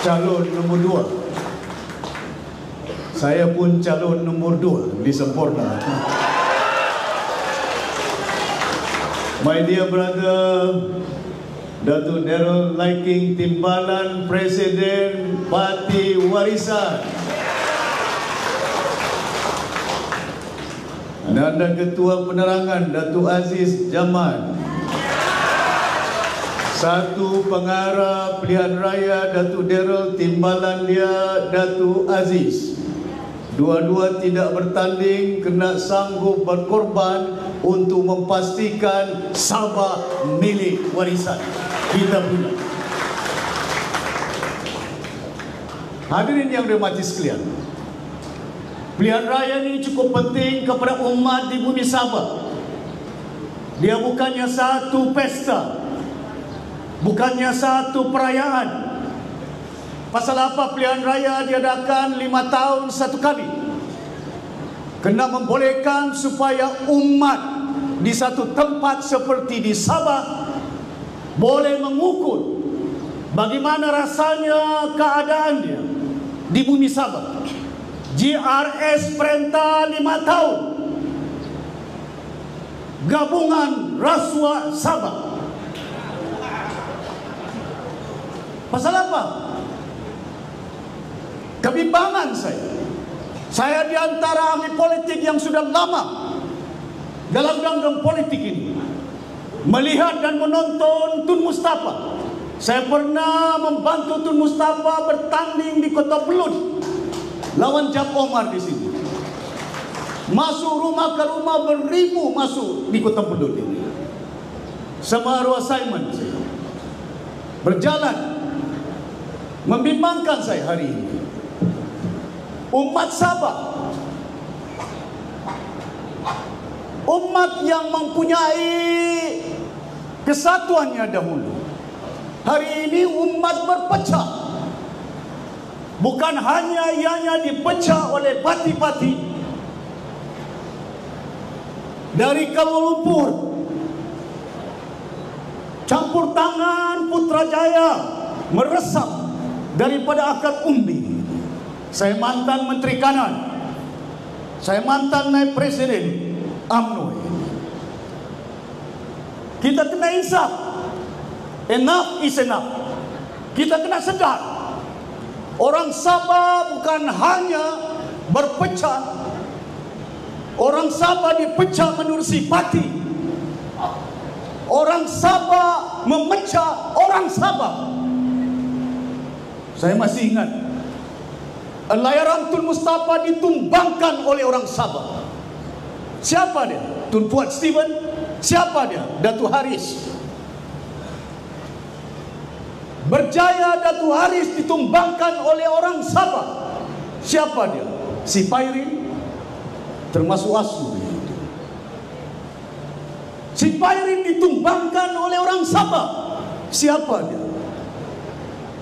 calon nombor 2. Saya pun calon nombor 2 di Semporna. My dear brother Datuk Darrell Laiking Timbalan, Presiden Parti Warisan. Dan Ketua Penerangan Datuk Aziz Jaman. Satu Pengarah Pilihan Raya Datuk Darrell Timbalan dia Datuk Aziz. Dua-dua tidak bertanding kerana sanggup berkorban untuk memastikan Sabah milik warisan kita punya. Hadirin yang dirahmati sekalian, pilihan raya ini cukup penting kepada umat di bumi Sabah. Dia bukannya satu pesta, bukannya satu perayaan. Pasal apa pilihan raya diadakan 5 tahun satu kali? Kena membolehkan supaya umat di satu tempat seperti di Sabah boleh mengukur bagaimana rasanya keadaannya di bumi Sabah. GRS perintah 5 tahun. Gabungan Rasuah Sabah. Pasal apa? Kebimbangan saya. Saya di antara ahli politik yang sudah lama dalam ganggang politik ini, melihat dan menonton Tun Mustafa. Saya pernah membantu Tun Mustafa bertanding di Kota Belud lawan Jab Omar di sini. Masuk rumah ke rumah beribu masuk di Kota Belud ini. Semaruh assignment saya. Berjalan membimbangkan saya hari ini. Umat Sabah, umat yang mempunyai kesatuannya dahulu, hari ini umat berpecah. Bukan hanya ianya dipecah oleh parti-parti dari Kuala Lumpur, campur tangan Putrajaya meresap daripada akar umbi. Saya mantan Menteri Kanan, saya mantan Naib Presiden UMNO. Kita kena insaf. Enough is enough. Kita kena sedar, orang Sabah bukan hanya berpecah. Orang Sabah dipecah menerusi parti. Orang Sabah memecah orang Sabah. Saya masih ingat Allahyarham Tun Mustafa ditumbangkan oleh orang Sabah. Siapa dia? Tun Fuad Steven. Siapa dia? Datuk Haris. Berjaya Datuk Haris ditumbangkan oleh orang Sabah. Siapa dia? Si Pairin, termasuk ASU. Si Pairin ditumbangkan oleh orang Sabah. Siapa dia?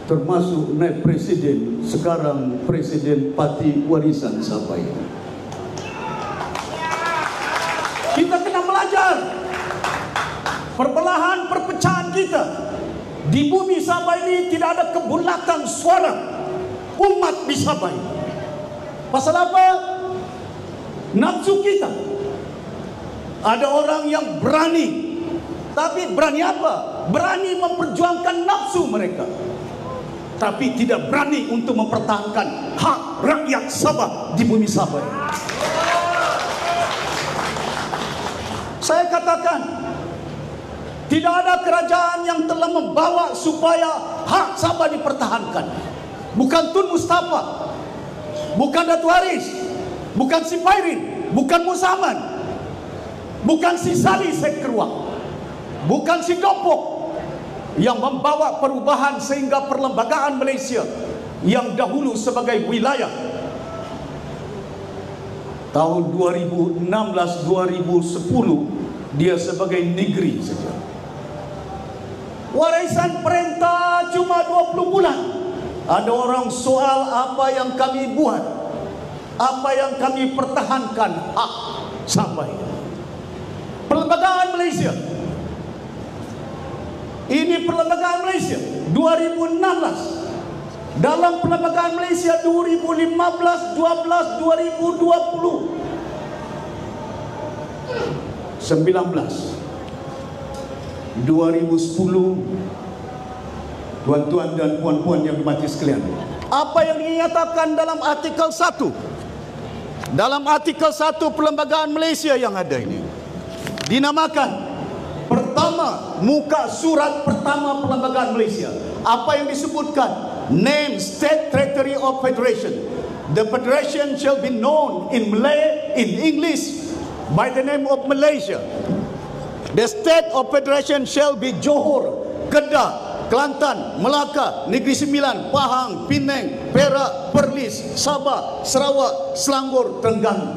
Termasuk Naib Presiden, sekarang Presiden Parti Warisan Sabah ini. Kita kena belajar. Perbelahan perpecahan kita di bumi Sabah ini tidak ada kebulatan suara umat di Sabah ini. Pasal apa? Nafsu kita. Ada orang yang berani, tapi berani apa? Berani memperjuangkan nafsu mereka, tapi tidak berani untuk mempertahankan hak rakyat Sabah di bumi Sabah ini. Saya katakan, tidak ada kerajaan yang telah membawa supaya hak Sabah dipertahankan. Bukan Tun Mustafa, bukan Datuk Haris, bukan si Pairin, bukan Musaman, bukan si Salih Sekeruak, bukan si Dopok yang membawa perubahan sehingga perlembagaan Malaysia yang dahulu sebagai wilayah tahun 2016-2010 dia sebagai negeri saja. Warisan perintah cuma 20 bulan. Ada orang soal apa yang kami buat, apa yang kami pertahankan hak sampai perlembagaan Malaysia. Ini perlembagaan Malaysia 2016. dalam Perlembagaan Malaysia 2015, 12, 2020, 19, 2010, tuan-tuan dan puan-puan yang dimati sekalian, apa yang dinyatakan dalam artikel 1, dalam artikel 1 Perlembagaan Malaysia yang ada ini, dinamakan pertama, muka surat pertama Perlembagaan Malaysia. Apa yang disebutkan? Name State Territory of Federation. The Federation shall be known in Malay, in English, by the name of Malaysia. The State of Federation shall be Johor, Kedah, Kelantan, Melaka, Negeri Sembilan, Pahang, Penang, Perak, Perlis, Sabah, Sarawak, Selangor, Terengganu.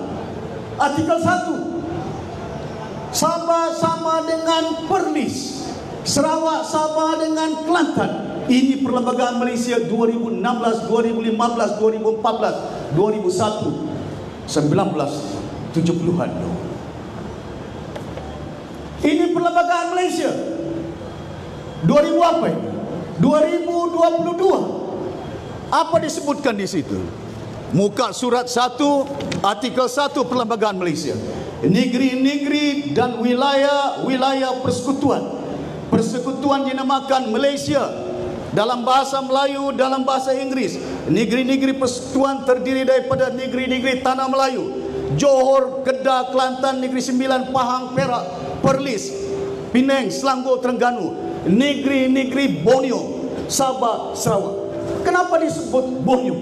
Artikel 1, Sabah sama dengan Perlis, Sarawak sama dengan Kelantan. Ini Perlembagaan Malaysia 2016, 2015, 2014, 2001, 1970-an. Ini Perlembagaan Malaysia 2000 apa ini? 2022. Apa disebutkan di situ? Muka surat 1, artikel 1 Perlembagaan Malaysia. Negeri-negeri dan wilayah-wilayah persekutuan. Persekutuan dinamakan Malaysia. Dalam bahasa Melayu, dalam bahasa Inggris, negeri-negeri persekutuan terdiri daripada negeri-negeri Tanah Melayu, Johor, Kedah, Kelantan, Negeri Sembilan, Pahang, Perak, Perlis, Penang, Selangor, Terengganu, negeri-negeri Borneo, Sabah, Sarawak. Kenapa disebut Borneo?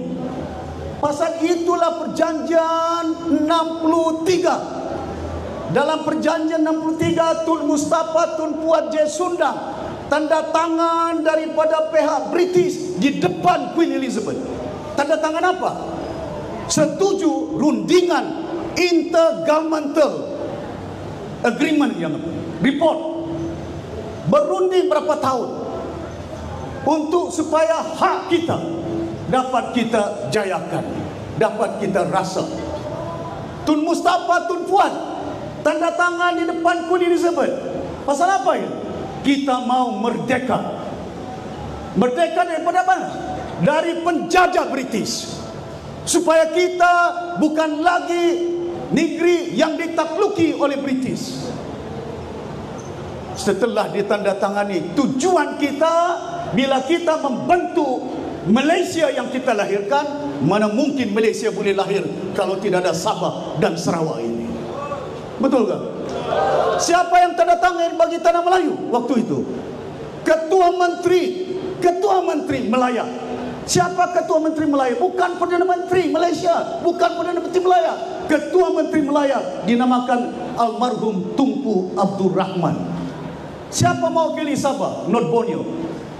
Pasal itulah perjanjian 63. Dalam perjanjian 63, Tun Mustafa Tun Fuad J. Sundang tanda tangan daripada pihak British di depan Queen Elizabeth. Tanda tangan apa? Setuju rundingan intergovernmental agreement yang report. Berunding berapa tahun untuk supaya hak kita dapat kita jayakan, dapat kita rasa. Tun Mustafa Tun Fuad tanda tangan di depan Queen Elizabeth. Pasal apa ya? Kita mau merdeka. Merdeka daripada mana? Dari penjajah British. Supaya kita bukan lagi negeri yang ditakluki oleh British. Setelah ditandatangani, tujuan kita bila kita membentuk Malaysia yang kita lahirkan, mana mungkin Malaysia boleh lahir kalau tidak ada Sabah dan Sarawak ini. Betul tak? Siapa yang tanda tangan bagi Tanah Melayu waktu itu? Ketua Menteri Melaya. Siapa Ketua Menteri Melaya? Bukan Perdana Menteri Malaysia, bukan Perdana Menteri Melaya. Ketua Menteri Melaya dinamakan almarhum Tunku Abdul Rahman. Siapa mewakili Sabah? Not Borneo.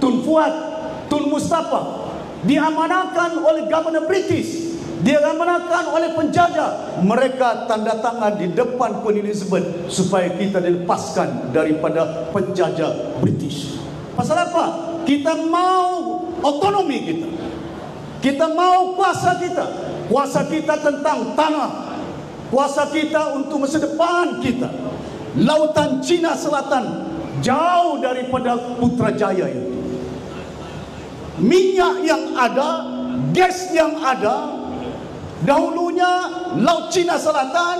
Tun Fuad, Tun Mustafa diamanahkan oleh Governor British, diamanahkan oleh penjajah. Mereka tanda tangan di depan Queen Elizabeth supaya kita dilepaskan daripada penjajah British. Pasal apa? Kita mau otonomi kita. Kita mau kuasa kita. Kuasa kita tentang tanah. Kuasa kita untuk masa depan kita. Lautan Cina Selatan jauh daripada Putrajaya itu. Minyak yang ada, gas yang ada. Dahulunya Laut Cina Selatan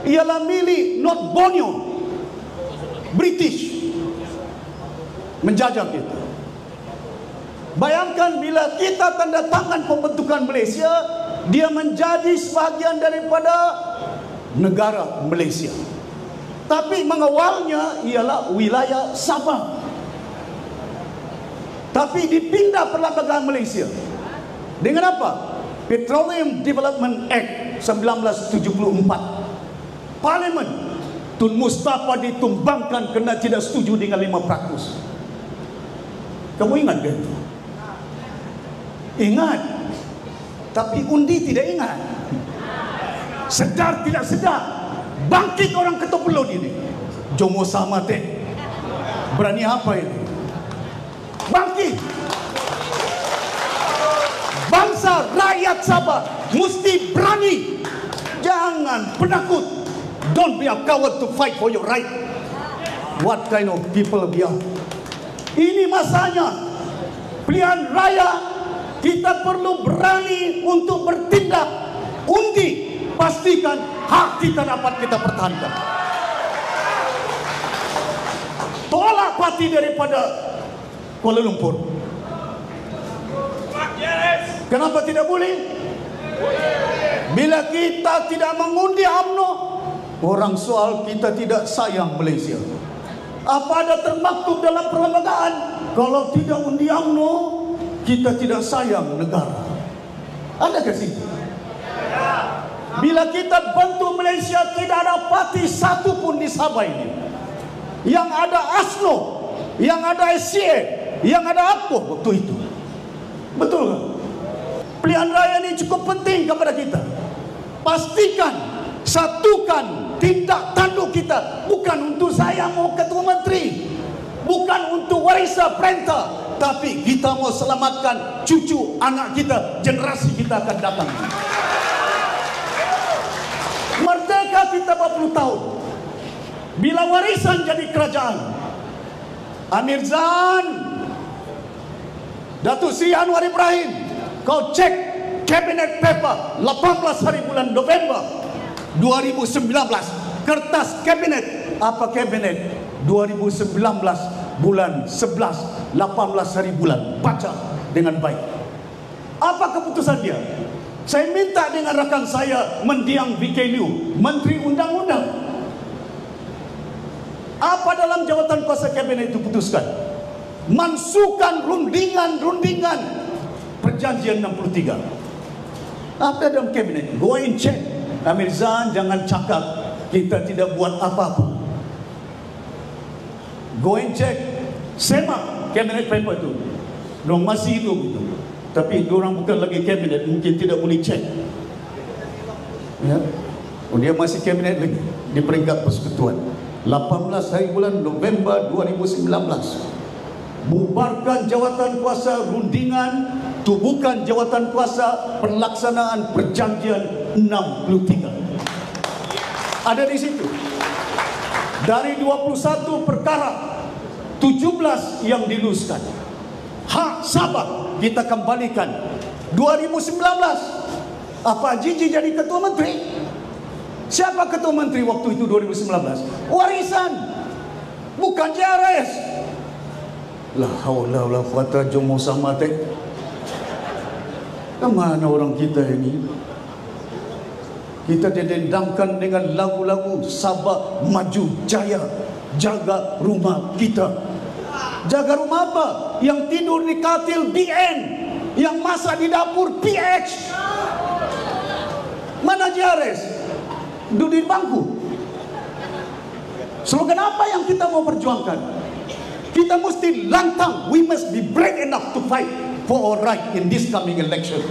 ialah milik North Borneo. British menjajah kita. Bayangkan bila kita tanda tangan pembentukan Malaysia, dia menjadi sebahagian daripada negara Malaysia. Tapi mengawalnya ialah wilayah Sabah. Tapi dipindah Perlembagaan Malaysia. Dengan apa? Petroleum Development Act 1974. Parlimen Tun Mustafa ditumbangkan kerana tidak setuju dengan 5%. Kamu ingat ke itu? Ingat. Tapi undi tidak ingat. Sedar tidak sedar. Bangkit orang Ketuk Belud ini. Jomo sama teh. Berani apa ini? Bangkit. Bangsa rakyat Sabah mesti berani. Jangan penakut. Don't be a coward to fight for your right. What kind of people we are? Ini masanya. Pilihan raya kita perlu berani untuk bertindak. Undi, pastikan hak kita dapat kita pertahankan. Tolak parti daripada Kuala Lumpur. Kenapa tidak boleh? Bila kita tidak mengundi UMNO, orang soal kita tidak sayang Malaysia. Apa ada termaktub dalam perlembagaan? Kalau tidak undi UMNO, kita tidak sayang negara. Ada ke situ? Bila kita bantu Malaysia, tidak ada parti satu pun di Sabah ini. Yang ada ASNO, yang ada SCA, yang ada apa waktu itu. Betul tak? Pilihan raya ini cukup penting kepada kita. Pastikan, satukan tindak tanduk kita. Bukan untuk saya mau ketua menteri, bukan untuk warisan perintah, tapi kita mau selamatkan cucu anak kita, generasi kita akan datang. Merdeka kita 40 tahun. Bila warisan jadi kerajaan, Amir Zan, Datuk Seri Anwar Ibrahim, kau cek Cabinet Paper 18 hari bulan November 2019. Kertas Kabinet. Apa Kabinet? 2019 bulan 11 18 hari bulan. Baca dengan baik. Apa keputusan dia? Saya minta dengan rakan saya Mendiang VK Liu, Menteri Undang-Undang. Apa dalam jawatan kuasa Kabinet itu putuskan? Mansuhkan rundingan Perjanjian 63. Apa dalam Kabinet? Go and check. Amir Zan, jangan cakap kita tidak buat apa-apa. Go and check. Semak Kabinet paper itu. Diorang masih hidup itu. Tapi diorang bukan lagi Kabinet, mungkin tidak boleh cek. Ya. Oh, dia masih Kabinet lagi di peringkat persekutuan. 18 hari bulan November 2019. Bubarkan jawatan kuasa rundingan, tubuhkan jawatan kuasa pelaksanaan Perjanjian 63. Ada di situ. Dari 21 perkara, 17 yang diluluskan. Hak Sabah kita kembalikan. 2019 apa Jiji jadi ketua menteri? Siapa ketua menteri waktu itu 2019? Warisan, bukan JRS. La haula wala quwata illa billah. Kemana orang kita ini? Kita didendangkan dengan lagu-lagu Sabah Maju Jaya, jaga rumah kita. Jaga rumah apa? Yang tidur di katil BN, yang masak di dapur PH. Mana JRS? Duduk di bangku. Slogan apa yang kita mau perjuangkan? Kita mesti lantang. We must be brave enough to fight for our right in this coming election.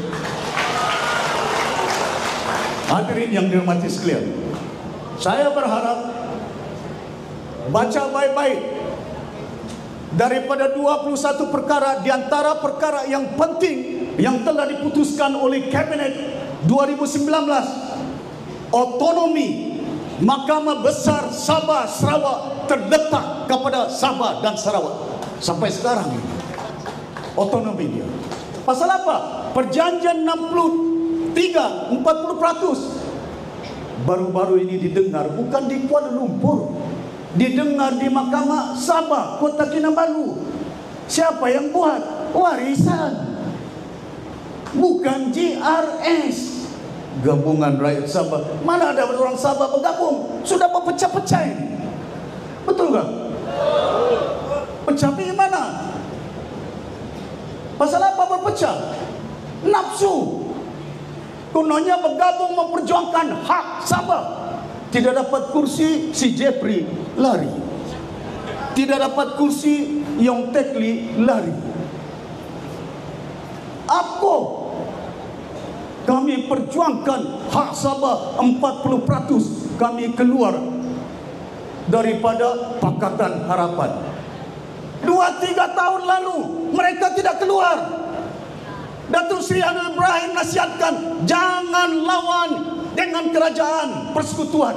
Hadirin yang dihormati sekalian, saya berharap baca baik-baik daripada 21 perkara. Di antara perkara yang penting yang telah diputuskan oleh Kabinet 2019, otonomi Mahkamah Besar Sabah Sarawak terletak kepada Sabah dan Sarawak sampai sekarang ini. Otonomi dia. Pasal apa? Perjanjian 63 40%. Baru-baru ini didengar bukan di Kuala Lumpur, didengar di Mahkamah Sabah, Kota Kinabalu. Siapa yang buat? Warisan, bukan JRS, Gabungan Rakyat Sabah. Mana ada orang Sabah bergabung? Sudah berpecah-pecah ini. Betul tak? Pecah di mana? Pasal apa berpecah? Nafsu. Kononnya bergabung memperjuangkan hak Sabah. Tidak dapat kursi, si Jeffrey lari. Tidak dapat kursi, Yong Tekli lari. Apa? Kami perjuangkan hak Sabah 40%. Kami keluar daripada Pakatan Harapan. 2-3 tahun lalu mereka tidak keluar. Datuk Seri Anwar Ibrahim nasihatkan, jangan lawan dengan kerajaan persekutuan,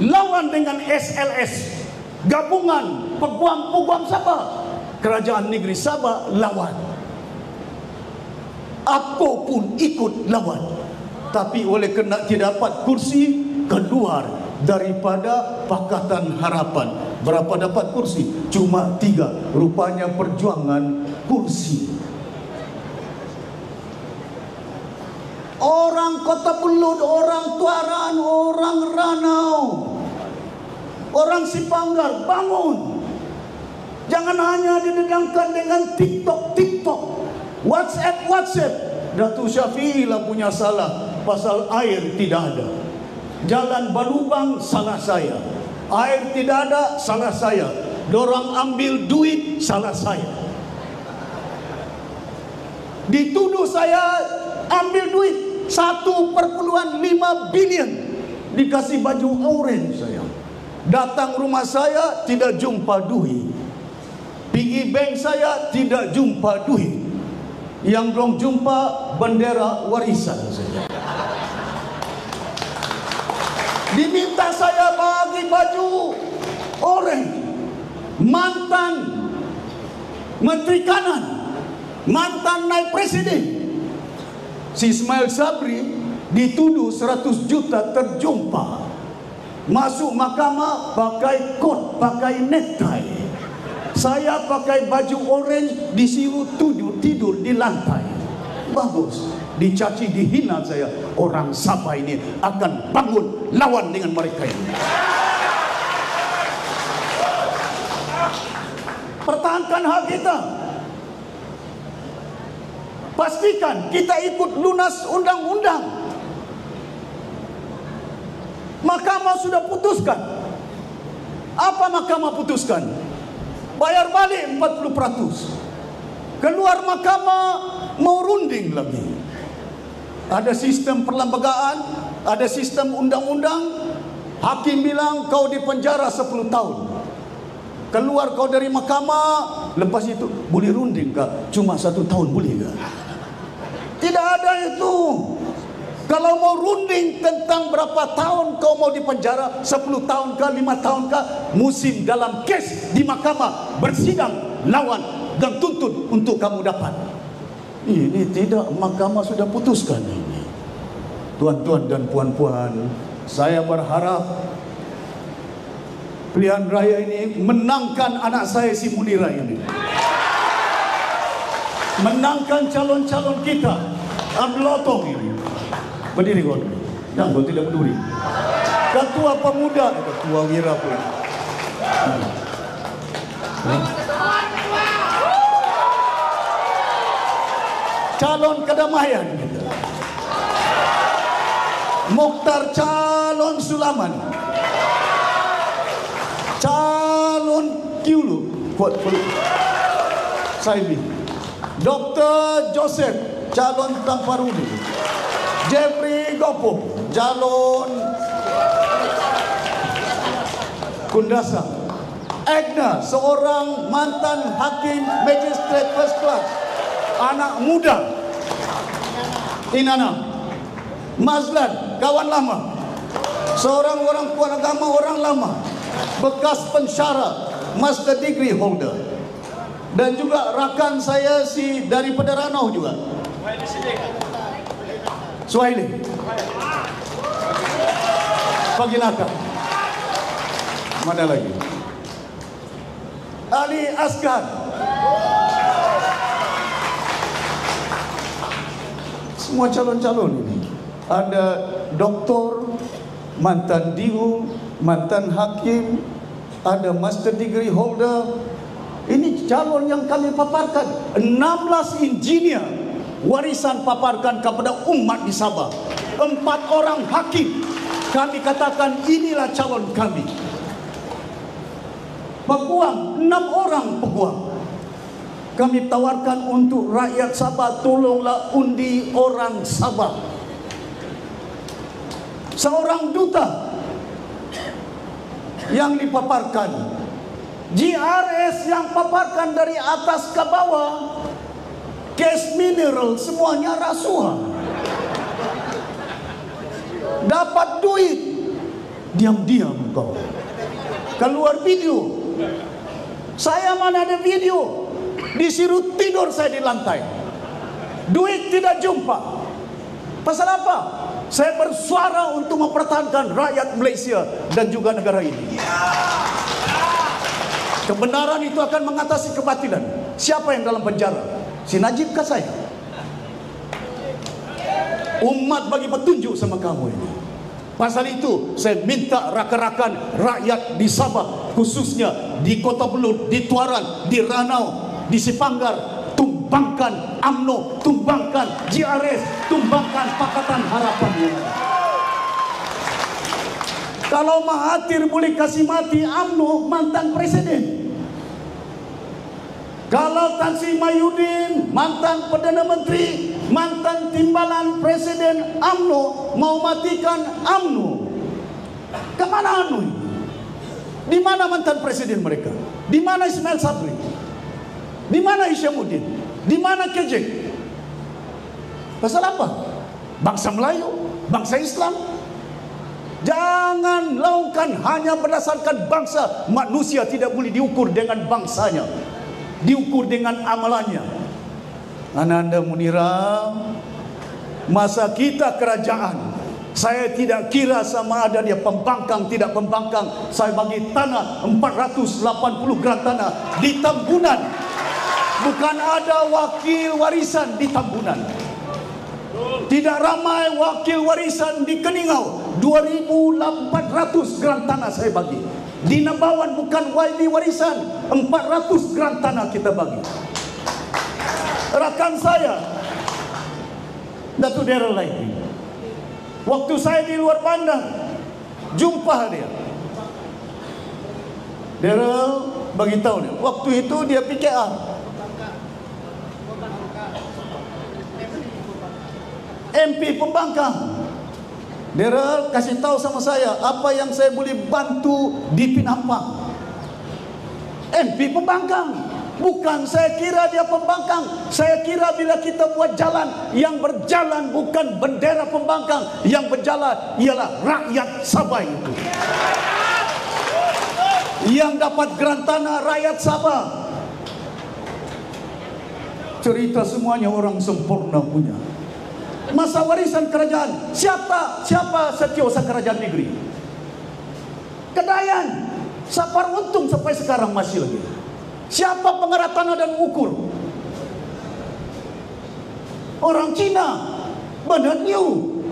lawan dengan SLS, gabungan peguam-peguam Sabah. Kerajaan negeri Sabah lawan. Aku pun ikut lawan. Tapi oleh kerana tidak dapat kursi, keluar daripada Pakatan Harapan. Berapa dapat kursi? Cuma 3. Rupanya perjuangan kursi. Orang Kota Belud, orang Tuaran, orang Ranau, orang Sipanggar, bangun. Jangan hanya didedangkan dengan TikTok, WhatsApp. Datuk Syafi'i lah punya salah pasal air tidak ada. Jalan berlubang, salah saya. Air tidak ada, salah saya. Dorang ambil duit, salah saya. Dituduh saya ambil duit 1,5 bilion. Dikasih baju orange saya. Datang rumah saya, tidak jumpa duit. Piggy bank saya, tidak jumpa duit. Yang belum jumpa bendera warisan saja. Diminta saya bagi baju orange. Mantan Menteri Kanan, mantan naib presiden si Ismail Sabri dituduh 100 juta terjumpa. Masuk mahkamah pakai kot, pakai necktie. Saya pakai baju orange, disuruh tidur di lantai. Bagus. Dicaci, dihina saya. Orang Sabah ini akan bangun lawan dengan mereka ini. Pertahankan hak kita. Pastikan kita ikut lunas undang-undang. Mahkamah sudah putuskan. Apa mahkamah putuskan? Bayar balik 40%. Keluar mahkamah mau runding lagi. Ada sistem perlembagaan, ada sistem undang-undang. Hakim bilang kau dipenjara 10 tahun. Keluar kau dari mahkamah, lepas itu boleh runding kah? Cuma 1 tahun boleh kah? Tidak ada itu. Kalau mau runding tentang berapa tahun kau mau dipenjara, 10 tahun kah, 5 tahun kah, musim dalam kes di mahkamah bersidang lawan dan tuntut untuk kamu dapat. Ini tidak, mahkamah sudah putuskan ini. Tuan-tuan dan puan-puan, saya berharap pilihan raya ini menangkan anak saya si Munira ini. Menangkan calon-calon kita. Abdul Otong ini. Berdiri kau. Yang kau tidak peduli. Ketua pemuda, ketua wira pun. Calon kedamaian. Mokhtar calon Sulaman. Calon Kiulu. Saidi. Dr. Joseph calon Tamparuni. Jeffrey Gopo calon Kundasa. Egna seorang mantan hakim magistrate first class, anak muda. Inana Mazlan kawan lama, seorang orang puan agama orang lama, bekas pensyarah, master degree holder. Dan juga rakan saya si dari Pederanau juga, Suhaili Paginaka. Mana lagi? Ali Asgar. Semua calon-calon ini. Ada doktor, mantan DIU, mantan hakim, ada master degree holder. Ini calon yang kami paparkan. 16 engineer warisan paparkan kepada umat di Sabah. 4 orang hakim. Kami katakan inilah calon kami. Peguam, 6 orang peguam. Kami tawarkan untuk rakyat Sabah, tolonglah undi orang Sabah. Seorang duta yang dipaparkan. GRS yang paparkan dari atas ke bawah. Gas mineral semuanya rasuah. Dapat duit, diam-diam kau. Keluar video. Saya mana ada video. Disuruh tidur saya di lantai. duit tidak jumpa. Pasal apa? Saya bersuara untuk mempertahankan rakyat Malaysia dan juga negara ini. Kebenaran itu akan mengatasi kebatilan. Siapa yang dalam penjara? Si Najib kah saya? Umat bagi petunjuk sama kamu ini. Pasal itu saya minta rakan-rakan rakyat di Sabah, khususnya di Kota Belud, di Tuaran, di Ranau, di Sipanggar, tumbangkan UMNO, tumbangkan GRS, tumbangkan Pakatan Harapan. Kalau Mahathir boleh kasih mati UMNO, mantan presiden. Kalau Tan Sri Mahyudin, mantan Perdana Menteri, mantan timbalan presiden UMNO, mau matikan UMNO, kemana UMNO ini? Di mana mantan presiden mereka? Di mana Ismail Sabri? Di mana Isyamuddin? Di mana Kejek? Pasal apa? Bangsa Melayu, bangsa Islam. Jangan lakukan hanya berdasarkan bangsa. Manusia tidak boleh diukur dengan bangsanya, diukur dengan amalannya. Ananda Munira, masa kita kerajaan, saya tidak kira sama ada dia pembangkang tidak pembangkang. Saya bagi tanah 480 gram tanah di Tambunan. Bukan ada wakil warisan di Tambunan. Tidak ramai wakil warisan di Keningau. 2.400 gram tanah saya bagi. Di Nabawan bukan YB warisan, 400 gram tanah kita bagi. Rakan saya Datuk Daryl Laitri, waktu saya di luar bandar, jumpa dia. Daryl bagi tahu dia, waktu itu dia PKR, MP Pembangkang. Daryl kasih tahu sama saya apa yang saya boleh bantu di Pinampang. MP Pembangkang. Bukan saya kira dia pembangkang. Saya kira bila kita buat jalan, yang berjalan bukan bendera pembangkang, yang berjalan ialah rakyat Sabah itu. Yang dapat geran tanah rakyat Sabah. Cerita semuanya orang sempurna punya. Masa warisan kerajaan, siapa setiausaha kerajaan negeri? Kedayan, Sapar Untung sampai sekarang masih lagi. Siapa pengarah tanah dan ukur? Orang Cina, Bernard Liu.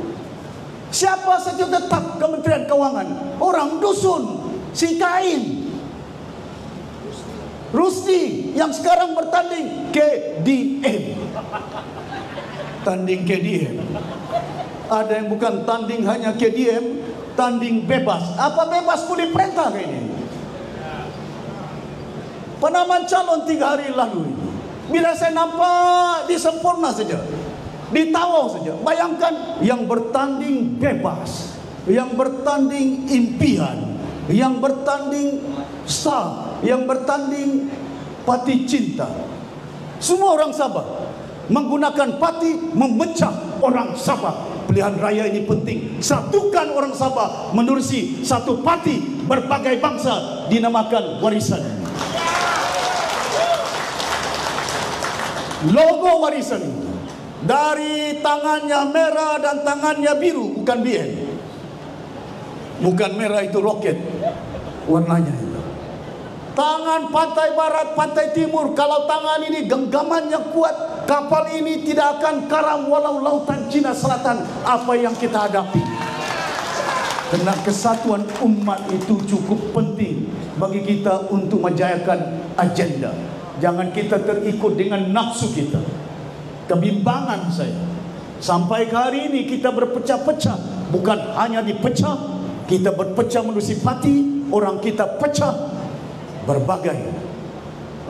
Siapa setiausaha tetap Kementerian Keuangan? Orang dusun, si Kain, Rusdi yang sekarang bertanding KDM. Tanding KDM. Ada yang bukan tanding hanya KDM, tanding bebas. Apa bebas boleh perintah kayak ini? Penamaan calon 3 hari lalu ini, bila saya nampak di Sempurna saja, di Tawau saja, bayangkan yang bertanding bebas, yang bertanding impian, yang bertanding sah, yang bertanding parti cinta. Semua orang Sabah menggunakan parti memecah orang Sabah. Pilihan raya ini penting. Satukan orang Sabah menerusi satu parti berbagai bangsa dinamakan warisan. Logo warisan itu dari tangannya merah dan tangannya biru, bukan BN. Bukan merah itu roket warnanya itu. Tangan pantai barat, pantai timur. Kalau tangan ini genggamannya kuat, kapal ini tidak akan karam walau lautan Cina Selatan apa yang kita hadapi. Karena kesatuan umat itu cukup penting bagi kita untuk menjayakan agenda. Jangan kita terikut dengan nafsu kita. Kebimbangan saya, sampai ke hari ini kita berpecah-pecah. Bukan hanya dipecah, kita berpecah menerusi parti. Orang kita pecah berbagai.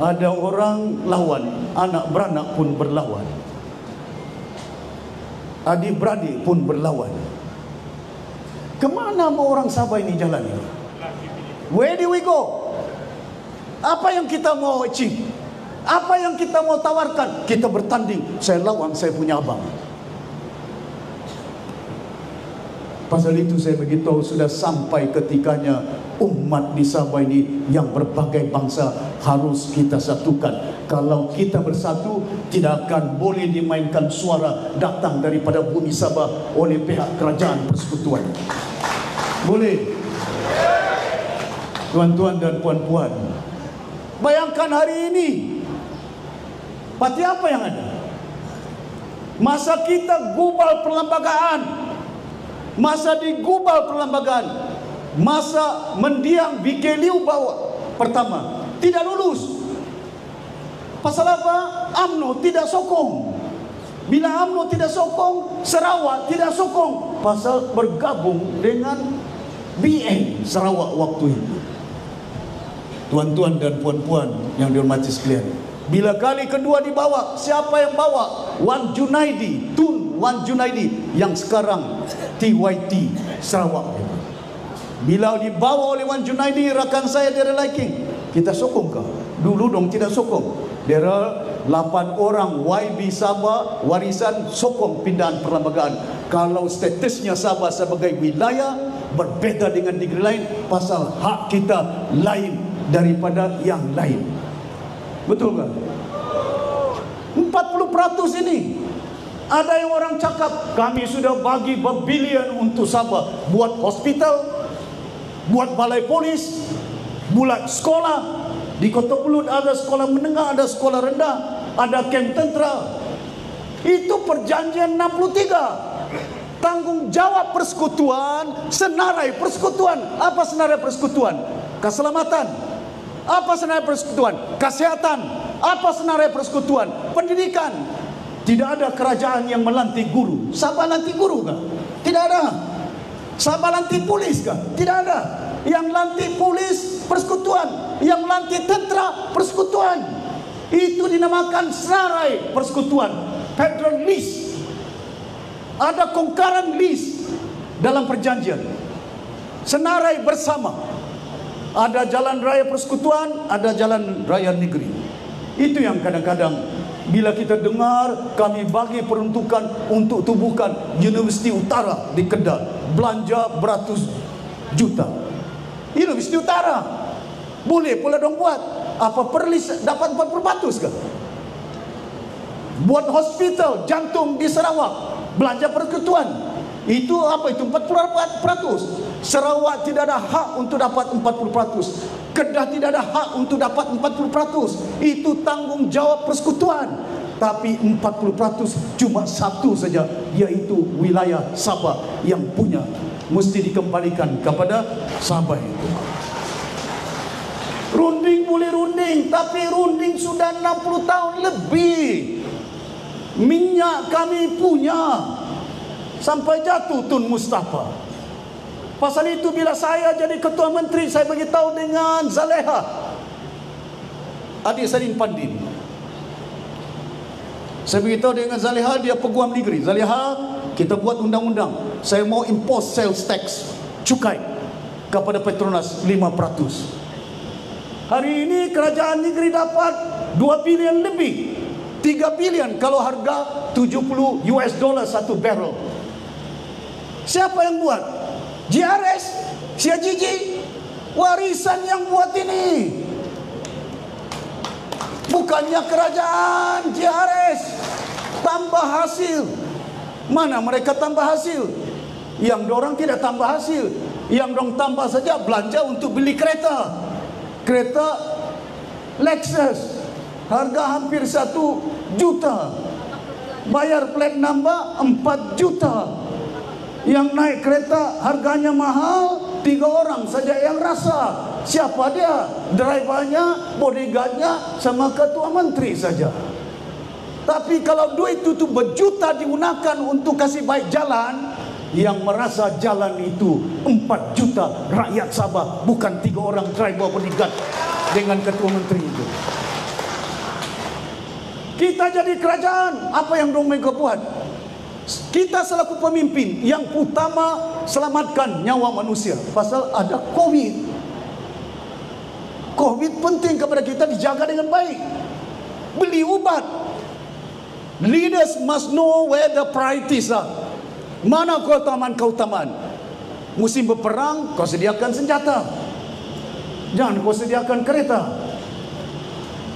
Ada orang lawan, anak beranak pun berlawan, adik-beradik pun berlawan. Kemana mau orang Sabah ini jalan ini? Where do we go? Apa yang kita mau achieve? Apa yang kita mau tawarkan? Kita bertanding, saya lawan saya punya abang. Pasal itu saya beritahu sudah sampai ketikanya umat di Sabah ini yang berbagai bangsa harus kita satukan. Kalau kita bersatu, tidak akan boleh dimainkan suara datang daripada bumi Sabah oleh pihak kerajaan persekutuan. Boleh? Tuan-tuan dan puan-puan, bayangkan hari ini, parti apa yang ada? Masa kita gubal perlembagaan, masa digubal perlembagaan, masa mendiang BK Liu bawa pertama, tidak lulus. Pasal apa? UMNO tidak sokong. Bila UMNO tidak sokong, Sarawak tidak sokong. Pasal bergabung dengan BN Sarawak waktu itu. Tuan-tuan dan puan-puan yang dihormati sekalian, bila kali kedua dibawa, siapa yang bawa? Wan Junaidi, Tun Wan Junaidi, yang sekarang TYT Sarawak. Bila dibawa oleh Wan Junaidi, rakan saya dari Liking, kita sokong kah? Dulu dong tidak sokong. Dera 8 orang YB Sabah warisan sokong pindahan perlembagaan. Kalau statusnya Sabah sebagai wilayah berbeza dengan negeri lain, pasal hak kita lain daripada yang lain. Betul kan? 40% ini. Ada yang orang cakap, kami sudah bagi berbilion untuk Sabah, buat hospital, buat balai polis, buat sekolah. Di Kota Pulut ada sekolah menengah, ada sekolah rendah, ada kamp tentera. Itu perjanjian 63. Tanggung jawab persekutuan, senarai persekutuan. Apa senarai persekutuan? Keselamatan. Apa senarai persekutuan? Kesehatan. Apa senarai persekutuan? Pendidikan. Tidak ada kerajaan yang melantik guru. Sabah lantik guru kah? Tidak ada. Sabah lantik polis kah? Tidak ada. Yang lantik polis persekutuan, yang lantik tentera persekutuan. Itu dinamakan senarai persekutuan, federal list. Ada concurrent list dalam perjanjian. Senarai bersama. Ada jalan raya persekutuan, ada jalan raya negeri. Itu yang kadang-kadang bila kita dengar kami bagi peruntukan untuk tubuhkan Universiti Utara di Kedah, belanja beratus juta. Universiti Utara boleh pula dong buat. Apa Perlis dapat 40% ke? Buat hospital jantung di Sarawak, belanja persekutuan. Itu apa itu? 40%. Sarawak tidak ada hak untuk dapat 40%. Kedah tidak ada hak untuk dapat 40%. Itu tanggung jawab persekutuan. Tapi 40% cuma satu saja, yaitu wilayah Sabah yang punya. Mesti dikembalikan kepada Sabah itu. Runding boleh runding, tapi runding sudah 60 tahun lebih. Minyak kami punya sampai jatuh Tun Mustafa. Pasal itu bila saya jadi ketua menteri, saya beritahu dengan Zaleha, adik Sadin Pandin. Saya beritahu dengan Zaleha, dia peguam negeri. Zaleha, kita buat undang-undang. Saya mau impose sales tax, cukai kepada Petronas 5%. Hari ini kerajaan negeri dapat 2 bilion lebih, 3 bilion kalau harga $70 satu barrel. Siapa yang buat? GRS, CIGG, warisan yang buat ini. Bukannya kerajaan GRS tambah hasil. Mana mereka tambah hasil? Yang dorang tidak tambah hasil. Yang dorang tambah saja belanja untuk beli kereta. Kereta Lexus harga hampir 1 juta. Bayar plat number 4 juta. Yang naik kereta harganya mahal, 3 orang saja yang rasa. Siapa dia? Drivernya, bodyguardnya, sama ketua menteri saja. Tapi kalau duit itu berjuta digunakan untuk kasih baik jalan, yang merasa jalan itu 4 juta rakyat Sabah, bukan 3 orang driver bodyguard dengan ketua menteri itu. Kita jadi kerajaan, apa yang dong mereka buat? Kita selaku pemimpin yang utama selamatkan nyawa manusia. Pasal ada COVID. COVID penting kepada kita dijaga dengan baik. Beli ubat. Leaders must know where the priorities are. Mana keutamaan-keutamaan. Musim berperang, kau sediakan senjata. Jangan kau sediakan kereta.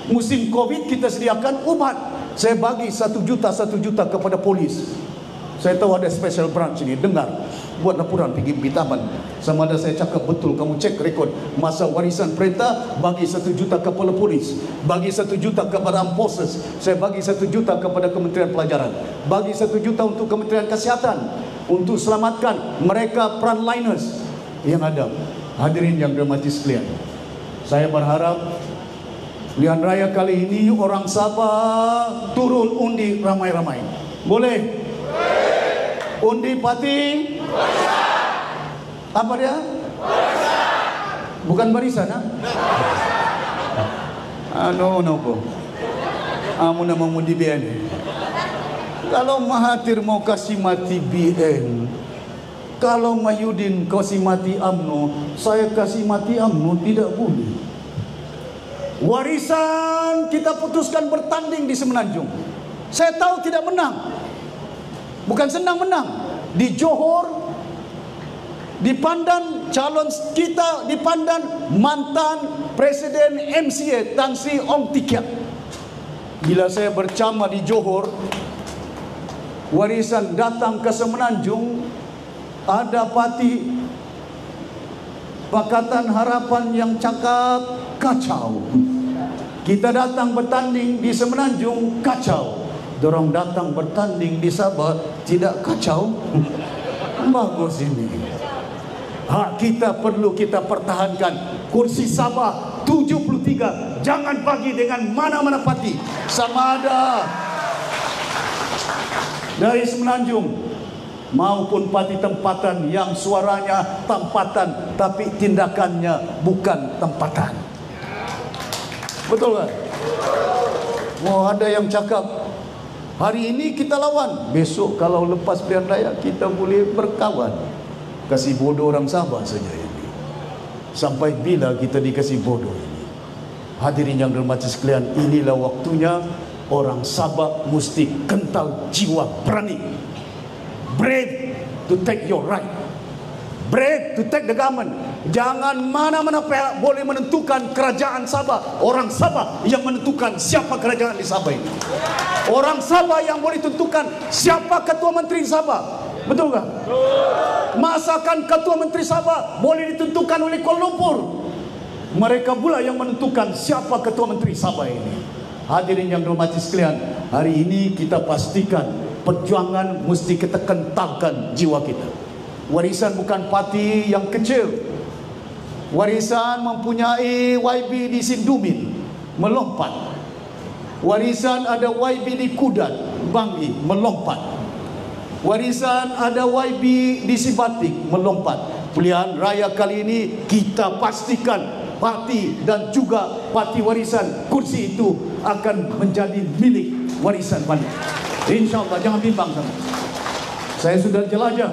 Musim Covid kita sediakan ubat. Saya bagi 1 juta kepada polis. Saya tahu ada special branch ini, dengar, buat laporan pergi Bitaman. Sama ada saya cakap betul, kamu cek rekod masa warisan perintah, bagi 1 juta kepada polis, bagi 1 juta kepada armed forces, saya bagi 1 juta kepada Kementerian Pelajaran, bagi 1 juta untuk Kementerian Kesihatan, untuk selamatkan mereka frontliners yang ada. Hadirin yang dramatis sekalian, saya berharap pilihan raya kali ini orang Sabah turun undi ramai-ramai. Boleh? Undi parti apa dia? Bukan barisan, ha? No po. Amo na mengundi BN. Kalau Mahathir mau kasih mati BN, kalau Mahyudin kasih mati UMNO, saya kasih mati UMNO, tidak boleh. Warisan kita putuskan bertanding di Semenanjung. Saya tahu tidak menang. Bukan senang menang. Di Johor dipandang calon kita, dipandang mantan Presiden MCA Tan Sri Ong Tikiat. Bila saya bercama di Johor, warisan datang ke Semenanjung, ada parti Pakatan Harapan yang cakap kacau. Kita datang bertanding di Semenanjung, kacau. Dorong datang bertanding di Sabah, tidak kacau. Bagus ini. Hak kita perlu kita pertahankan. Kursi Sabah 73, jangan bagi dengan mana-mana parti. Sama ada dari Semenanjung maupun parti tempatan yang suaranya tempatan tapi tindakannya bukan tempatan. Betul kan? Oh, ada yang cakap hari ini kita lawan, besok kalau lepas pilihan raya kita boleh berkawan. Kasih bodoh orang Sabah saja ini. Sampai bila kita dikasih bodoh ini? Hadirin yang dirahmati sekalian, inilah waktunya orang Sabah mesti kental jiwa berani. Brave to take your right. Brave to take the government. Jangan mana-mana pihak boleh menentukan kerajaan Sabah. Orang Sabah yang menentukan siapa kerajaan di Sabah ini. Orang Sabah yang boleh tentukan siapa ketua menteri Sabah. Betul tak? Masakan ketua menteri Sabah boleh ditentukan oleh Kuala Lumpur. Mereka pula yang menentukan siapa ketua menteri Sabah ini. Hadirin yang dirahmati sekalian, hari ini kita pastikan perjuangan mesti kita kentalkan jiwa kita. Warisan bukan parti yang kecil. Warisan mempunyai YB di Sindumin, melompat. Warisan ada YB di Kudat, Bangi, melompat. Warisan ada YB di Sibatik, melompat. Pilihan raya kali ini kita pastikan parti dan juga parti warisan kursi itu akan menjadi milik warisan Bali. InsyaAllah, jangan bimbang sama. Saya sudah jelajah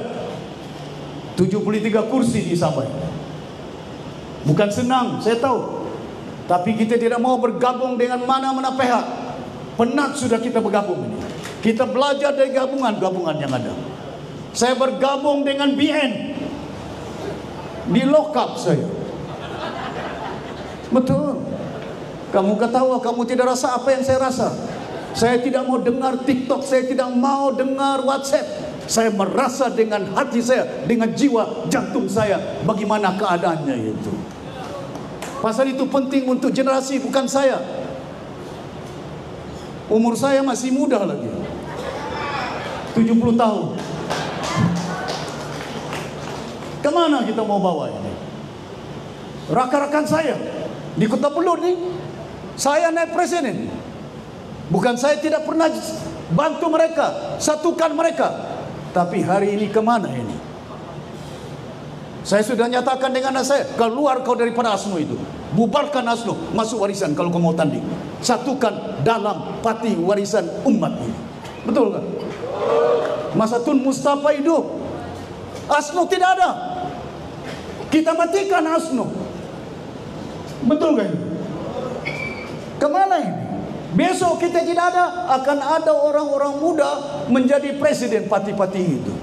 73 kursi di Sabah. Bukan senang, saya tahu. Tapi kita tidak mau bergabung dengan mana-mana pihak. Penat sudah kita bergabung ini. Kita belajar dari gabungan-gabungan yang ada. Saya bergabung dengan BN. Di lock up saya. Betul. Kamu ketawa, kamu tidak rasa apa yang saya rasa. Saya tidak mau dengar TikTok, saya tidak mau dengar WhatsApp. Saya merasa dengan hati saya, dengan jiwa jantung saya bagaimana keadaannya itu. Pasal itu penting untuk generasi, bukan saya. Umur saya masih muda lagi, 70 tahun. Kemana kita mau bawa ini? Rakan-rakan saya di Kota Belud ni, saya naik presiden. Bukan saya tidak pernah bantu mereka, satukan mereka. Tapi hari ini kemana ini? Saya sudah nyatakan dengan anak saya, keluar kau daripada ASNO itu. Bubarkan ASNO, masuk warisan kalau kau mau tanding. Satukan dalam parti warisan umat ini. Betul kan? Masa Tun Mustafa hidup, ASNO tidak ada. Kita matikan ASNO. Betul kan? Kemana ini? Besok kita tidak ada, akan ada orang-orang muda menjadi presiden parti-parti itu.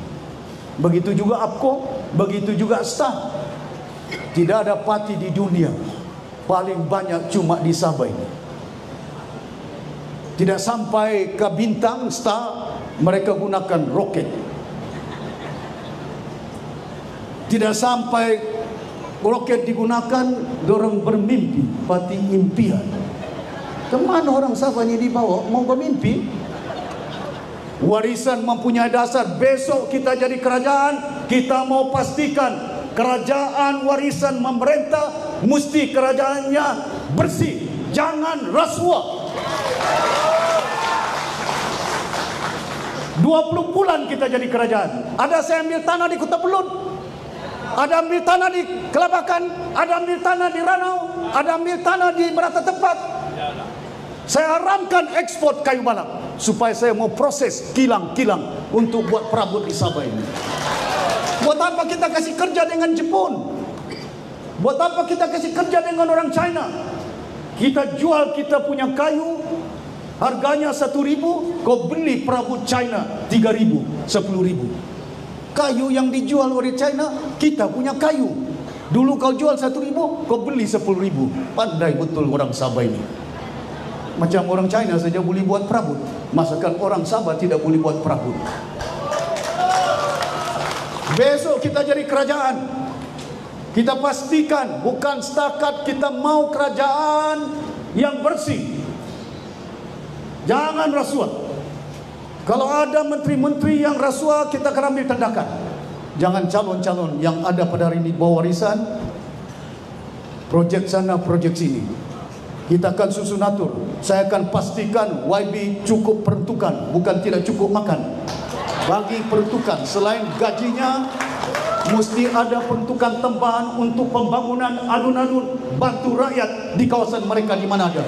Begitu juga APCO, begitu juga STAH. Tidak ada parti di dunia paling banyak cuma di Sabah ini. Tidak sampai ke bintang, star, mereka gunakan roket. Tidak sampai roket digunakan, dorang bermimpi, pati impian. Kemana orang Sabah ini dibawa? Mau bermimpi? Warisan mempunyai dasar. Besok kita jadi kerajaan, kita mau pastikan kerajaan warisan memerintah, mesti kerajaannya bersih, jangan rasuah. 20 bulan kita jadi kerajaan. Ada saya ambil tanah di Kota Belud, ada ambil tanah di Kelabakan, ada ambil tanah di Ranau, ada ambil tanah di Berata Tempat. Saya haramkan ekspor kayu balak, supaya saya mau proses kilang-kilang untuk buat perabot di Sabah ini. Buat apa kita kasih kerja dengan Jepun? Buat apa kita kasih kerja dengan orang China? Kita jual kita punya kayu, harganya 1.000, kau beli perabot China 3.000, 10.000. Kayu yang dijual oleh China, kita punya kayu. Dulu kau jual 1.000, kau beli 10.000. Pandai betul orang Sabah ini. Macam orang China saja boleh buat perabot, masakan orang Sabah tidak boleh buat perabot. Besok kita jadi kerajaan, kita pastikan bukan setakat kita mau kerajaan yang bersih, jangan rasuah. Kalau ada menteri-menteri yang rasuah, kita akan ambil tindakan. Jangan calon-calon yang ada pada hari ini bawa warisan, projek sana, projek sini. Kita akan susun atur. Saya akan pastikan YB cukup peruntukan, bukan tidak cukup makan. Bagi peruntukan, selain gajinya, mesti ada peruntukan tambahan untuk pembangunan alun-alun, bantu rakyat di kawasan mereka di mana ada.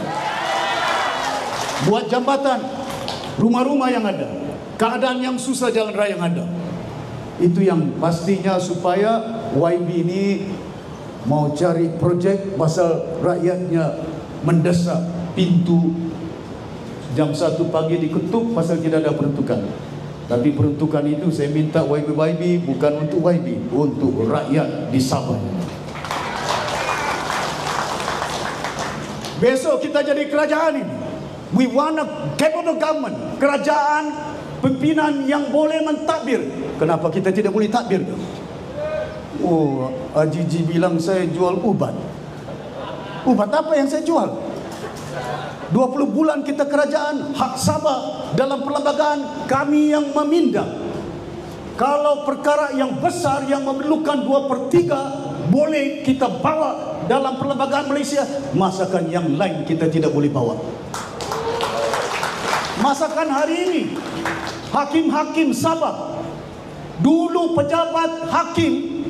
Buat jambatan, rumah-rumah yang ada, keadaan yang susah jalan raya yang ada. Itu yang pastinya supaya YB ini mau cari projek pasal rakyatnya mendesak pintu jam 1 pagi diketuk pasal tidak ada peruntukan. Tapi peruntukan itu saya minta YB bukan untuk YB, untuk rakyat di Sabah. Besok kita jadi kerajaan ini. We want a capital government, kerajaan pimpinan yang boleh mentadbir. Kenapa kita tidak boleh tadbir? Oh, Haji Ji bilang saya jual ubat. Ubat apa yang saya jual? 20 bulan kita kerajaan, hak Sabah dalam perlembagaan kami yang meminda. Kalau perkara yang besar yang memerlukan 2/3 boleh kita bawa dalam perlembagaan Malaysia, masakan yang lain kita tidak boleh bawa. Masakan hari ini hakim-hakim Sabah, dulu pejabat hakim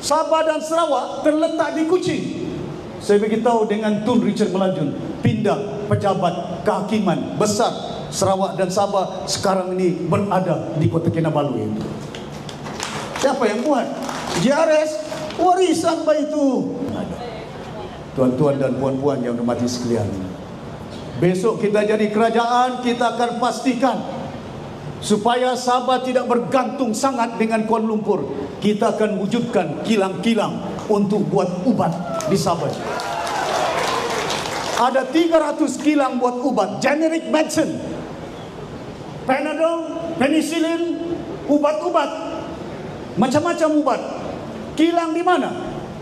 Sabah dan Sarawak terletak di Kuching. Saya beritahu dengan Tun Richard Melanjut, pindah pejabat kehakiman besar Sarawak dan Sabah sekarang ini berada di Kota Kinabalu itu. Siapa yang buat? JRS, warisan baik itu. Tuan-tuan dan puan-puan yang hormati sekalian, besok kita jadi kerajaan, kita akan pastikan supaya Sabah tidak bergantung sangat dengan Kuala Lumpur. Kita akan wujudkan kilang-kilang untuk buat ubat di Sabah. Ada 300 kilang buat ubat, generic medicine, Panadol, penicillin, ubat-ubat, macam-macam ubat. Kilang di mana?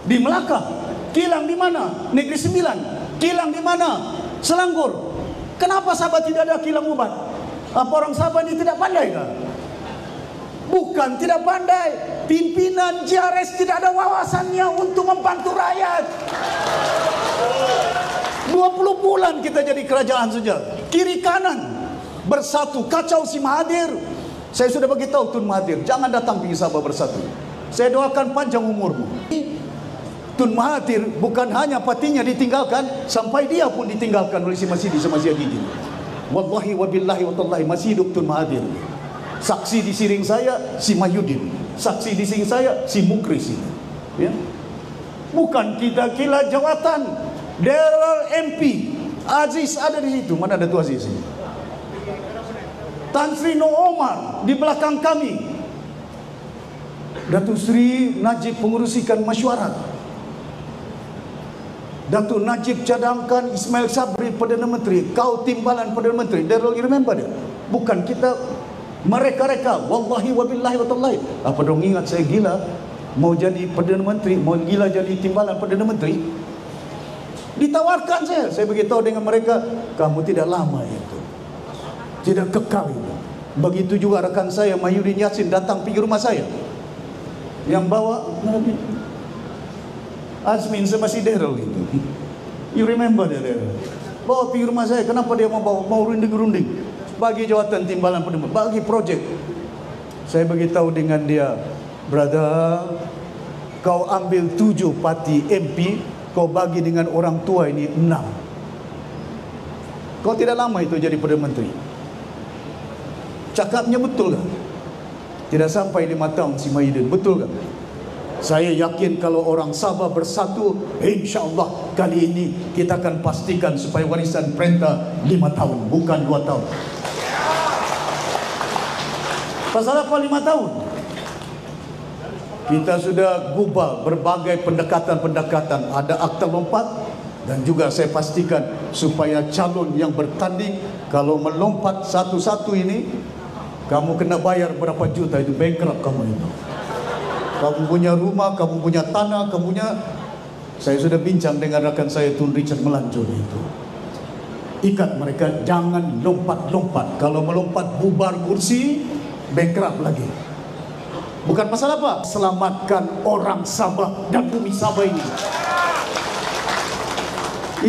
Di Melaka. Kilang di mana? Negeri Sembilan. Kilang di mana? Selangor. Kenapa Sabah tidak ada kilang ubat? Apa orang Sabah ini tidak pandai kah? Bukan tidak pandai, pimpinan JRS tidak ada wawasannya untuk membantu rakyat. 20 bulan kita jadi kerajaan saja, kiri kanan bersatu, kacau si Mahathir. Saya sudah beritahu Tun Mahathir, jangan datang pergi Sabah bersatu. Saya doakan panjang umurmu. Tun Mahathir bukan hanya patinya ditinggalkan, sampai dia pun ditinggalkan oleh si Masidi sama Ziyadidin. Wallahi wabillahi watallahi masih hidup Tun Mahathir. Saksi di siring saya si Mahyudin, saksi di siring saya si Mukris ini. Ya? Bukan kita kila jawatan. Daryl MP Aziz ada di situ. Mana Datuk Aziz ini? Tan Sri Noh Omar di belakang kami. Datuk Sri Najib pengurusikan mesyuarat. Datuk Najib cadangkan Ismail Sabri Perdana Menteri, kau timbalan Perdana Menteri. Darul, you remember dia? Bukan kita, mereka-reka, wallahi wabillahi watallahi. Apa dong ingat saya gila mau jadi Perdana Menteri, mau gila jadi timbalan Perdana Menteri? Ditawarkan saya beritahu dengan mereka, kamu tidak lama itu, tidak kekal itu. Begitu juga rekan saya Mahyudin Yassin datang pergi rumah saya, yang bawa Azmin sama si Daryl itu. You remember dia? Bawa pergi rumah saya. Kenapa dia mau bawa? Mau runding-runding. Bagi jawatan timbalan Perdana, bagi projek. Saya beritahu dengan dia, brother, kau ambil 7 parti MP, kau bagi dengan orang tua ini 6. Kau tidak lama itu jadi Perdana Menteri. Cakapnya betul kan? Tidak sampai 5 tahun si Mahyudin, betul kan? Saya yakin kalau orang Sabah bersatu, insya-Allah kali ini kita akan pastikan supaya warisan perintah 5 tahun, bukan 2 tahun. Pasal apa 5 tahun? Kita sudah gubal berbagai pendekatan-pendekatan. Ada akta lompat, dan juga saya pastikan supaya calon yang bertanding kalau melompat satu-satu ini, kamu kena bayar berapa juta, itu bankrupt kamu itu. Kamu punya rumah, kamu punya tanah, kamu punya... Saya sudah bincang dengan rekan saya Tun Richard Melanjut itu. Ikat mereka, jangan lompat-lompat. Kalau melompat bubar kursi, bankrupt lagi. Bukan pasal apa? Selamatkan orang Sabah dan bumi Sabah ini.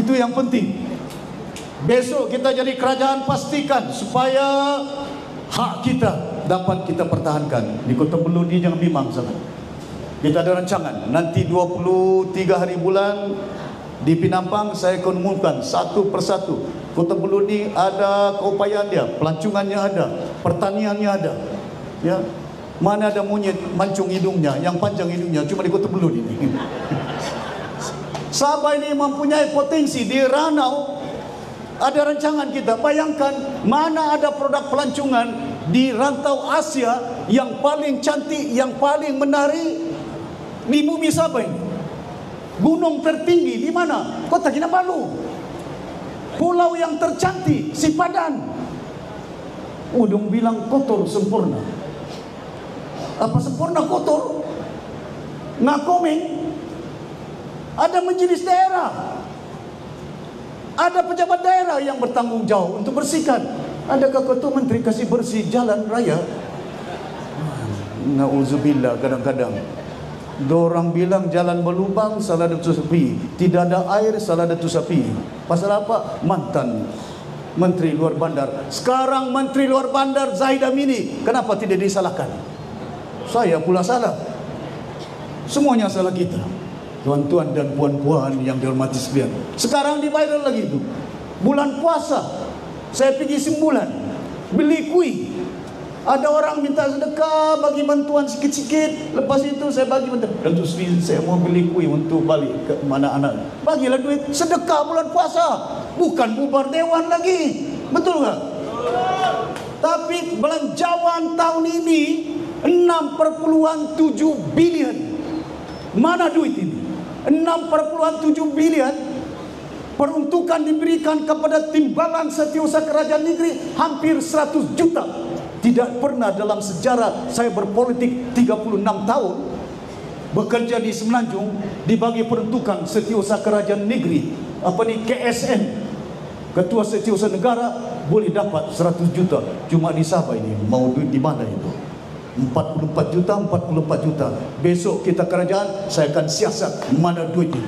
Itu yang penting. Besok kita jadi kerajaan, pastikan supaya hak kita dapat kita pertahankan. Di Kota Belud ini jangan bimbang sangat. Kita ada rancangan nanti 23 hari bulan di Pinampang, saya akan umumkan satu persatu. Kota Belud ini ada keupayaan dia, pelancongannya ada, pertaniannya ada. Ya, mana ada monyet mancung hidungnya, yang panjang hidungnya cuma di Kota Belud ini. Sabah ini mempunyai potensi. Di Ranau ada rancangan kita. Bayangkan mana ada produk pelancongan di rantau Asia yang paling cantik, yang paling menarik di bumi Sabah ini. Gunung tertinggi di mana? Kota Kinabalu. Pulau yang tercantik, Sipadan. Udung bilang kotor sempurna. Apa sempurna kotor? Ngakomeng. Ada majelis daerah, ada pejabat daerah yang bertanggung jawab untuk bersihkan. Adakah ketua menteri kasih bersih jalan raya? Nauzubillah, kadang-kadang dorang bilang jalan berlubang, salah datu sapi. Tidak ada air, salah datu sapi. Pasal apa? Mantan Menteri Luar Bandar. Sekarang Menteri Luar Bandar Zahid Amini, kenapa tidak disalahkan? Saya pula salah. Semuanya salah kita. Tuan-tuan dan puan-puan yang dihormati sekalian. Sekarang dibayar lagi itu. Bulan puasa, saya pergi sembulan beli kuih. Ada orang minta sedekah, bagi bantuan sikit-sikit. Lepas itu saya bagi bantuan. Datuk Seri, saya mau beli kuih untuk balik ke mana anak. Bagilah duit sedekah bulan puasa. Bukan bubar dewan lagi. Betul tak? Tapi belanjawan tahun ini 6,7 bilion. Mana duit ini? 6,7 bilion peruntukan diberikan kepada timbalan setiausaha kerajaan negeri hampir 100 juta. Tidak pernah dalam sejarah saya berpolitik 36 tahun bekerja di Semenanjung dibagi peruntukan setiausaha kerajaan negeri, apa ni, KSN, Ketua Setiausaha Negara, boleh dapat 100 juta. Cuma di Sabah ini mau duit di mana itu? 44 juta, 44 juta. Besok kita kerajaan, saya akan siasat mana duit ini.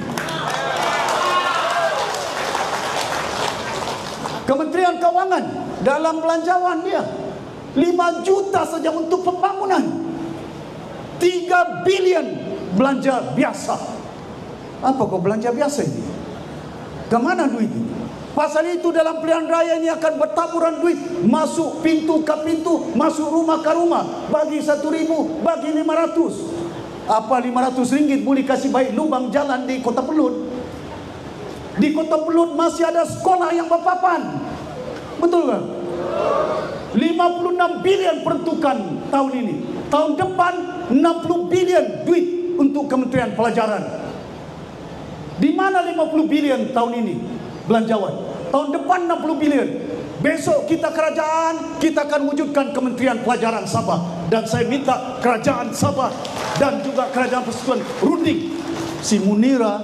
Kementerian Keuangan dalam belanjawan dia 5 juta saja untuk pembangunan. 3 bilion belanja biasa. Apa kau belanja biasa ini? Kemana duit ini? Pasal itu dalam pilihan raya ini akan bertaburan duit. Masuk pintu ke pintu, masuk rumah ke rumah. Bagi 1.000, bagi 500. Apa 500 ringgit boleh kasih baik lubang jalan di Kota Belud? Di Kota Belud masih ada sekolah yang berpapan. Betul tak? 56 bilion peruntukan tahun ini. Tahun depan 60 bilion duit untuk Kementerian Pelajaran. Di mana 50 bilion tahun ini belanjawan? Tahun depan 60 bilion. Besok kita kerajaan, kita akan wujudkan Kementerian Pelajaran Sabah. Dan saya minta kerajaan Sabah dan juga kerajaan Persekutuan runding. Si Munira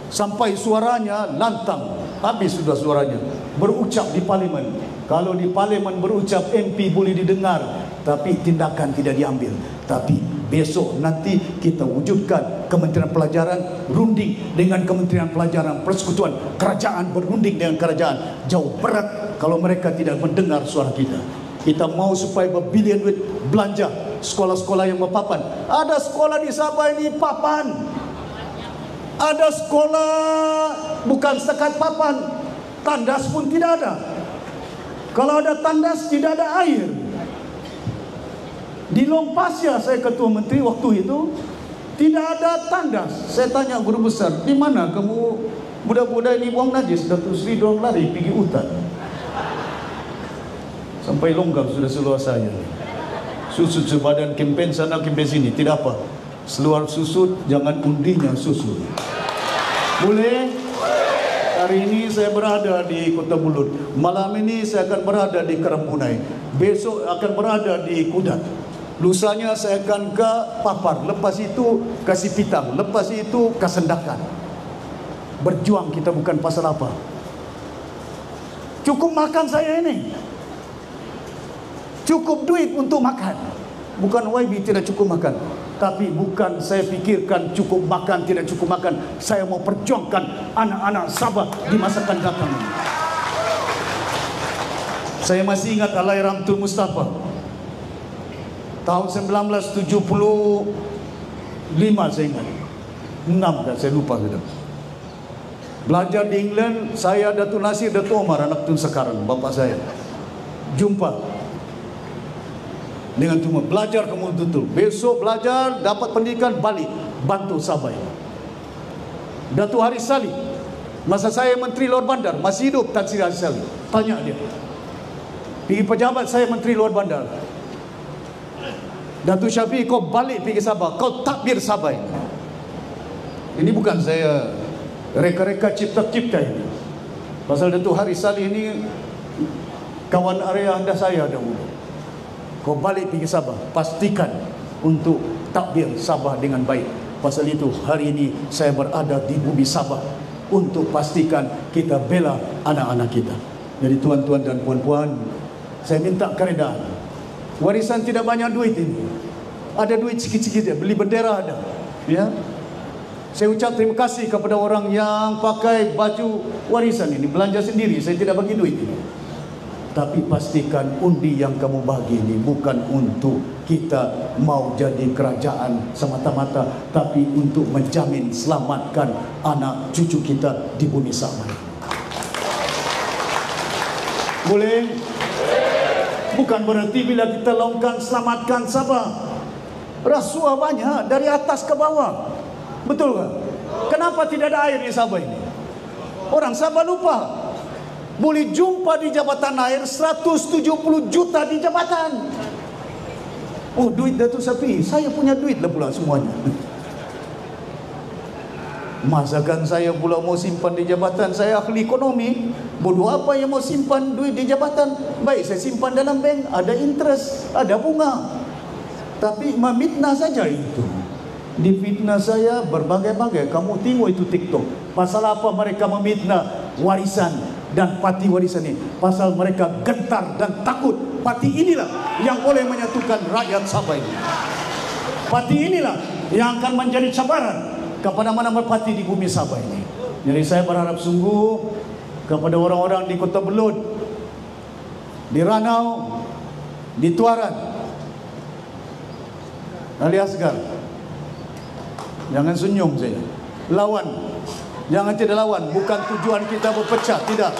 sampai suaranya lantang, habis sudah suaranya, berucap di parlimen. Kalau di parlimen berucap, MP boleh didengar, tapi tindakan tidak diambil. Tapi besok nanti kita wujudkan Kementerian Pelajaran runding dengan Kementerian Pelajaran Persekutuan. Kerajaan berunding dengan kerajaan. Jauh berat kalau mereka tidak mendengar suara kita. Kita mau supaya berbilion duit belanja sekolah-sekolah yang berpapan. Ada sekolah di Sabah ini papan. Ada sekolah bukan setakat papan, tandas pun tidak ada. Kalau ada tandas, tidak ada air. Di Long Pasir, saya ketua menteri waktu itu, tidak ada tandas. Saya tanya guru besar, di mana kamu budak-budak ini buang najis? Datuk Seri dorang lari pergi hutan. Sampai longgar sudah seluar saya. Susut sebadan kempen sana kempen sini, tidak apa. Seluar susut, jangan undinya susut. Boleh? Hari ini saya berada di Kota Bulut. Malam ini saya akan berada di Kerembunai. Besok akan berada di Kudat. Lusanya saya akan ke Papar. Lepas itu ke Sipitang. Lepas itu ke Sendakan. Berjuang kita bukan pasal apa. Cukup makan saya ini. Cukup duit untuk makan. Bukan YB tidak cukup makan. Tapi bukan saya fikirkan cukup makan, tidak cukup makan. Saya mau perjuangkan anak-anak Sabah di masa akan datang. Saya masih ingat Allahyarham Tun Mustafa. Tahun 1975 saya ingat. 6 kan, saya lupa sudah. Belajar di England, saya Datuk Nasir, Datuk Omar, anak Tun sekarang, bapa saya. Jumpa dengan cuma belajar kamu tutup. Besok belajar, dapat pendidikan, balik bantu Sabah. Datuk Haris Salih, masa saya Menteri Luar Bandar, masih hidup Tan Sri Haris Salih. Tanya dia, pergi pejabat saya Menteri Luar Bandar, Datuk Syafiq, kau balik pergi Sabah, kau takbir Sabah. Ini bukan saya reka-reka cipta-cipta ini. Pasal Datuk Haris Salih ini kawan area anda saya dahulu. Kau balik pergi Sabah, pastikan untuk takbir Sabah dengan baik. Pasal itu hari ini saya berada di bumi Sabah untuk pastikan kita bela anak-anak kita. Jadi tuan-tuan dan puan-puan, saya minta keredaan. Warisan tidak banyak duit ini. Ada duit sikit-sikit ya, beli bendera ada. Ya. Saya ucap terima kasih kepada orang yang pakai baju warisan ini, belanja sendiri. Saya tidak bagi duit ini. Tapi pastikan undi yang kamu bagi ini bukan untuk kita mau jadi kerajaan semata-mata, tapi untuk menjamin selamatkan anak cucu kita di bumi Sabah. Boleh? Bukan berarti bila kita longkan selamatkan Sabah, rasuah banyak dari atas ke bawah. Betul kan? Kenapa tidak ada air di Sabah ini? Orang Sabah lupa. Boleh jumpa di jabatan air 170 juta di jabatan. Oh, duit Datuk Sapi, saya punya duit lah pula semuanya. Masakan saya pula mau simpan di jabatan, saya ahli ekonomi. Bodoh apa yang mau simpan duit di jabatan? Baik, saya simpan dalam bank, ada interest, ada bunga. Tapi memfitnah saja itu. Difitnah saya berbagai-bagai. Kamu tengok itu TikTok. Pasal apa mereka memfitnah warisan dan parti warisan ini? Pasal mereka gentar dan takut parti inilah yang boleh menyatukan rakyat Sabah ini. Parti inilah yang akan menjadi cabaran kepada mana-mana parti di bumi Sabah ini. Jadi saya berharap sungguh kepada orang-orang di Kota Belud, di Ranau, di Tuaran, Ali Asgar, jangan senyum saya. Lawan. Jangan tidak lawan. Bukan tujuan kita berpecah. Tidak.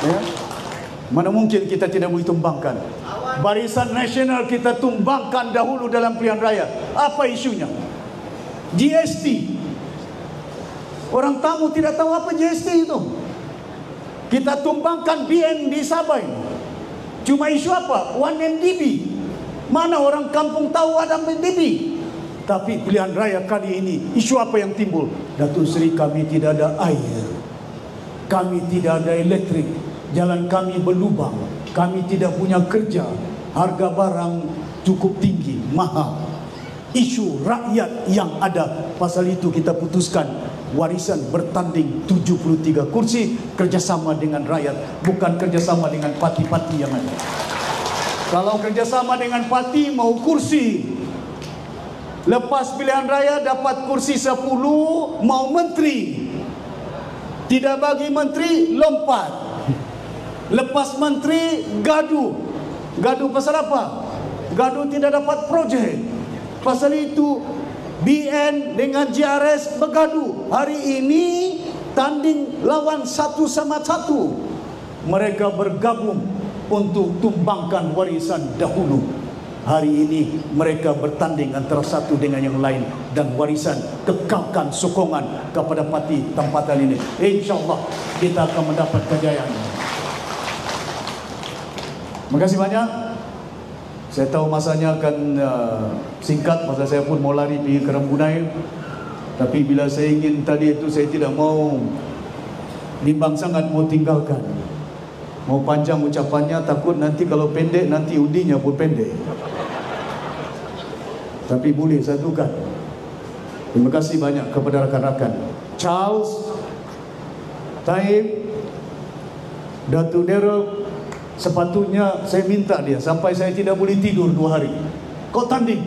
Ya. Mana mungkin kita tidak boleh tumbangkan. Barisan Nasional kita tumbangkan dahulu dalam pilihan raya. Apa isunya? GST. Orang tamu tidak tahu apa GST itu. Kita tumbangkan BN di Sabah ini. Cuma isu apa? 1MDB. Mana orang kampung tahu ada MDB? Tapi pilihan raya kali ini, isu apa yang timbul? Datuk Seri, kami tidak ada air, kami tidak ada elektrik, jalan kami berlubang, kami tidak punya kerja, harga barang cukup tinggi, mahal. Isu rakyat yang ada, pasal itu kita putuskan warisan bertanding 73 kursi, kerjasama dengan rakyat, bukan kerjasama dengan parti-parti yang ada. Kalau kerjasama dengan parti mau kursi, lepas pilihan raya dapat kursi 10, mau menteri, tidak bagi menteri, lompat. Lepas menteri, gaduh. Gaduh pasal apa? Gaduh tidak dapat projek. Pasal itu BN dengan JRS bergaduh. Hari ini tanding lawan satu sama satu. Mereka bergabung untuk tumbangkan warisan dahulu. Hari ini mereka bertanding antara satu dengan yang lain, dan warisan kekalkan sokongan kepada parti tempatan ini. InsyaAllah kita akan mendapat kejayaan. Terima kasih banyak. Saya tahu masanya akan singkat, pasal saya pun mau lari pergi ke Rembunai. Tapi bila saya ingin tadi itu, saya tidak mau bimbang sangat mau tinggalkan. Mau panjang ucapannya, takut nanti kalau pendek, nanti udinya pun pendek. Tapi boleh satukan. Terima kasih banyak kepada rakan-rakan Charles, Taib, Datuk Daryl. Sepatutnya saya minta dia, sampai saya tidak boleh tidur 2 hari. Kau tanding,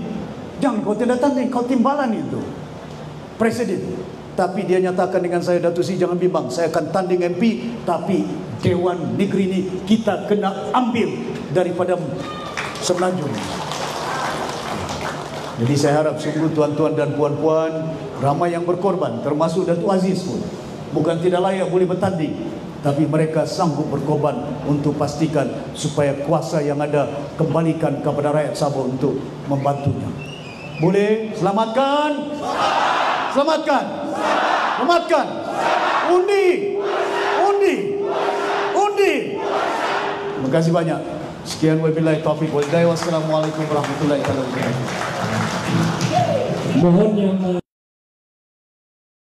jangan kau tidak tanding, kau timbalan itu Presiden. Tapi dia nyatakan dengan saya, Datuk Seri jangan bimbang, saya akan tanding MP, tapi Dewan Negeri ini kita kena ambil daripada Semenanjung. Jadi saya harap sungguh tuan-tuan dan puan-puan, ramai yang berkorban, termasuk Datuk Aziz pun bukan tidak layak boleh bertanding, tapi mereka sanggup berkorban untuk pastikan supaya kuasa yang ada kembalikan kepada rakyat Sabah untuk membantunya. Boleh? Selamatkan! Selamatkan! Selamatkan! Undi! Undi! Undi! Terima kasih banyak. Sekian, wabillahi taufiq wal hidayah. Wassalamualaikum warahmatullahi wabarakatuh. Mohon yang